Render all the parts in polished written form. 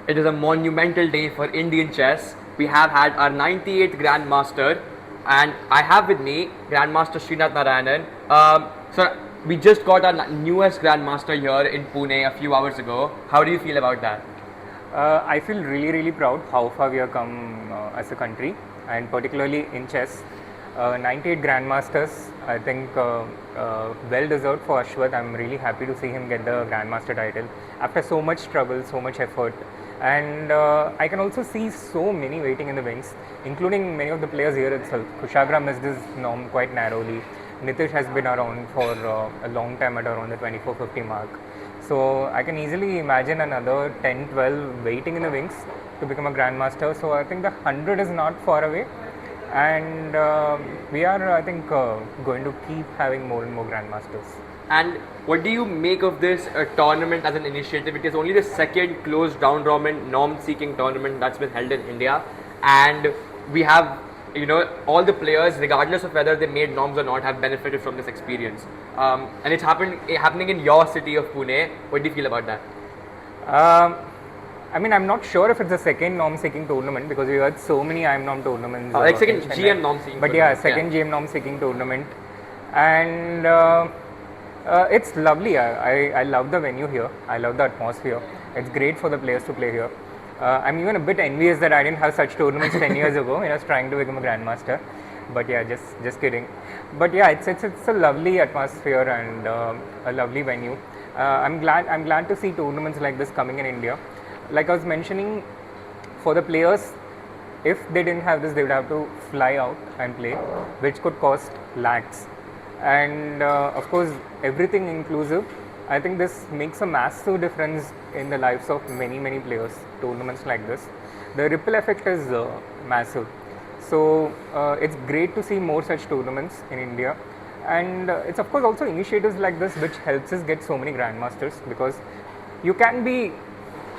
It is a monumental day for Indian chess. We have had our 98th Grandmaster, and I have with me Grandmaster Srinath Narayanan. So we just got our newest Grandmaster here in Pune a few hours ago. How do you feel about that? I feel really proud how far we have come as a country, and particularly in chess. 98 Grandmasters, I think well deserved for Ashwath. I'm really happy to see him get the Grandmaster title after so much struggle, so much effort. And I can also see so many waiting in the wings, including many of the players here itself. Kushagra missed his norm quite narrowly. Nitish has been around for a long time at around the 2450 mark. So I can easily imagine another 10, 12 waiting in the wings to become a grandmaster. So I think the 100 is not far away, and we are, I think, going to keep having more and more grandmasters. And what do you make of this tournament as an initiative? It is only the second closed round robin norm-seeking tournament that's been held in India, and we have, all the players, regardless of whether they made norms or not, have benefited from this experience. And it's happening in your city of Pune. What do you feel about that? I mean, I'm not sure if it's a second norm-seeking tournament because we had so many IM norm tournaments. Like second GM norm-seeking. But yeah, second GM norm-seeking tournament, and it's lovely. I love the venue here. I love the atmosphere. It's great for the players to play here. I'm even a bit envious that I didn't have such tournaments 10 years ago when I was trying to become a grandmaster. But yeah, just kidding. But yeah, it's a lovely atmosphere and a lovely venue. I'm glad to see tournaments like this coming in India. Like I was mentioning, for the players, if they didn't have this, they would have to fly out and play, which could cost lakhs. And of course, everything inclusive, I think this makes a massive difference in the lives of many players. Tournaments like this, the ripple effect is massive. So it's great to see more such tournaments in India, and it's of course also initiatives like this which helps us get so many grandmasters, because you can be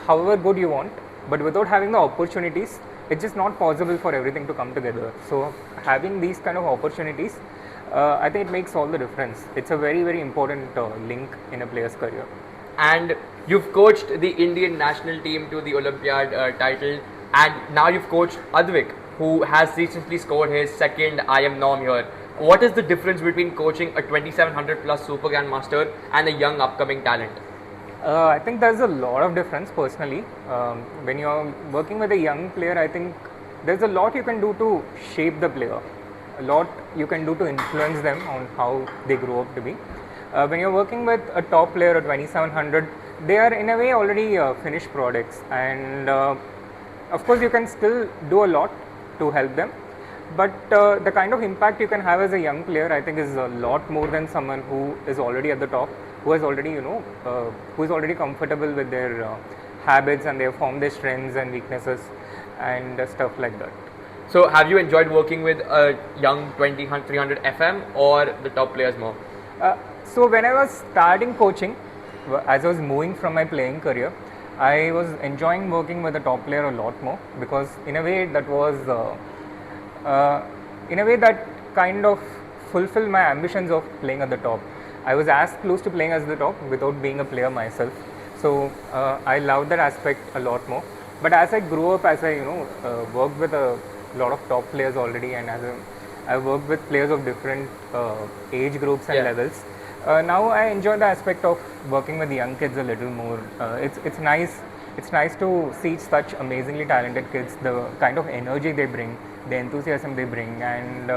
however good you want, but without having the opportunities, it's just not possible for everything to come together. So having these kind of opportunities, I think it makes all the difference. It's a very important link in a player's career. And you've coached the Indian national team to the Olympiad title, and now you've coached Advik, who has recently scored his second IM norm here. What is the difference between coaching a 2700 plus super grandmaster and a young upcoming talent? I think there's a lot of difference personally. When you're working with a young player, I think there's a lot you can do to shape the player, a lot you can do to influence them on how they grow up to be. When you're working with a top player, a 2700, they are in a way already finished products, and of course you can still do a lot to help them, but the kind of impact you can have as a young player, I think, is a lot more than someone who is already at the top, who is already who is already comfortable with their habits, and they have formed their strengths and weaknesses and stuff like that. So have you enjoyed working with a young 2300 FM or the top players more? So when I was starting coaching, as I was moving from my playing career, I was enjoying working with the top player a lot more, because in a way that was that kind of fulfilled my ambitions of playing at the top. I was as close to playing as the top without being a player myself. So I loved that aspect a lot more. But as I grew up, as I worked with a lot of top players already, and I worked with players of different age groups and levels. Now I enjoy the aspect of working with young kids a little more. It's nice. It's nice to see such amazingly talented kids, the kind of energy they bring, the enthusiasm they bring, and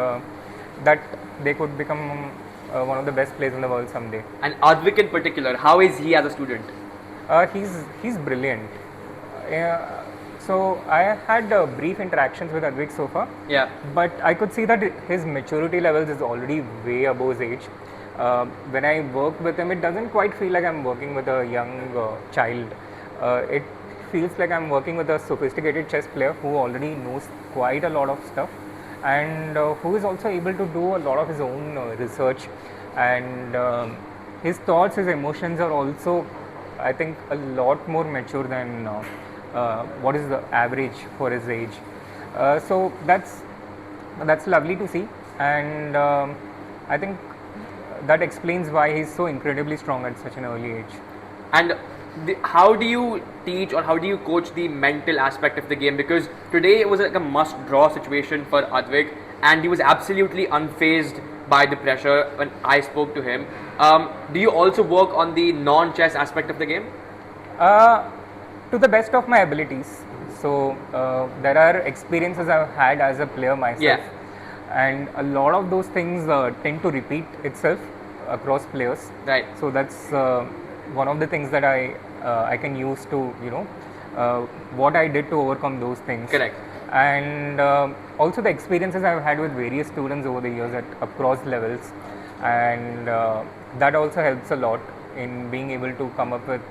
that they could become one of the best players in the world someday. And Advik in particular, how is he as a student? He's brilliant. So I had brief interactions with Advik so far. Yeah. But I could see that his maturity levels is already way above his age. When I work with him, it doesn't quite feel like I'm working with a young child. It feels like I'm working with a sophisticated chess player who already knows quite a lot of stuff, and who is also able to do a lot of his own research, and his thoughts, his emotions are also, I think, a lot more mature than what is the average for his age. So that's lovely to see, and I think that explains why he's so incredibly strong at such an early age. And how do you teach or how do you coach the mental aspect of the game? Because today it was like a must-draw situation for Advik, and he was absolutely unfazed by the pressure when I spoke to him. Do you also work on the non-chess aspect of the game? To the best of my abilities. So there are experiences I've had as a player myself, Yeah. and a lot of those things tend to repeat itself across players. Right. So that's one of the things that I can use to what I did to overcome those things. Correct. And also the experiences I've had with various students over the years at across levels, and that also helps a lot in being able to come up with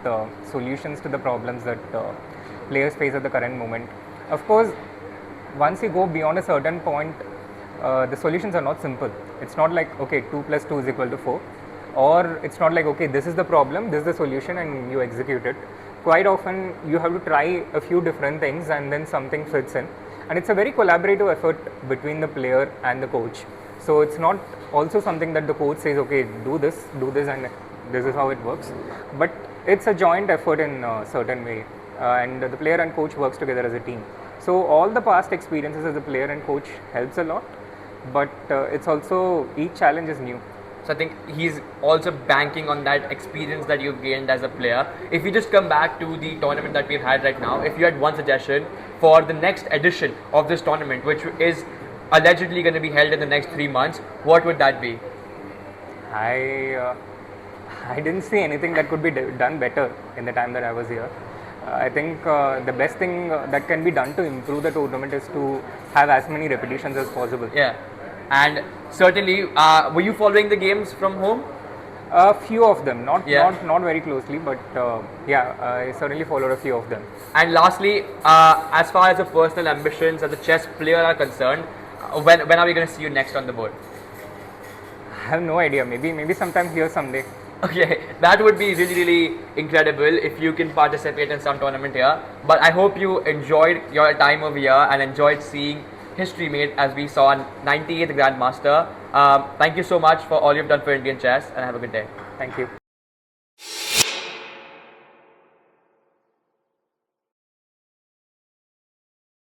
solutions to the problems that players face at the current moment. Of course, once you go beyond a certain point, the solutions are not simple. It's not like, okay, 2 plus 2 is equal to 4, or it's not like, okay, this is the problem, this is the solution, and you execute it. Quite often you have to try a few different things and then something fits in, and it's a very collaborative effort between the player and the coach. So it's not also something that the coach says, okay, do this, and this is how it works, but it's a joint effort in a certain way, and the player and coach works together as a team. So all the past experiences as a player and coach helps a lot, but it's also, each challenge is new. So I think he's also banking on that experience that you've gained as a player. If you just come back to the tournament that we've had right now, if you had one suggestion for the next edition of this tournament, which is allegedly going to be held in the next 3 months, what would that be? I didn't see anything that could be done better in the time that I was here. I think the best thing that can be done to improve the tournament is to have as many repetitions as possible. Yeah. And certainly, were you following the games from home? A few of them, not Yeah. not very closely, but yeah, I certainly followed a few of them. And lastly, as far as your personal ambitions as a chess player are concerned, when are we going to see you next on the board? I have no idea. Maybe sometime here someday. Okay, that would be really incredible if you can participate in some tournament here. But I hope you enjoyed your time over here and enjoyed seeing history made as we saw 98th Grandmaster. Thank you so much for all you've done for Indian chess, and have a good day. Thank you.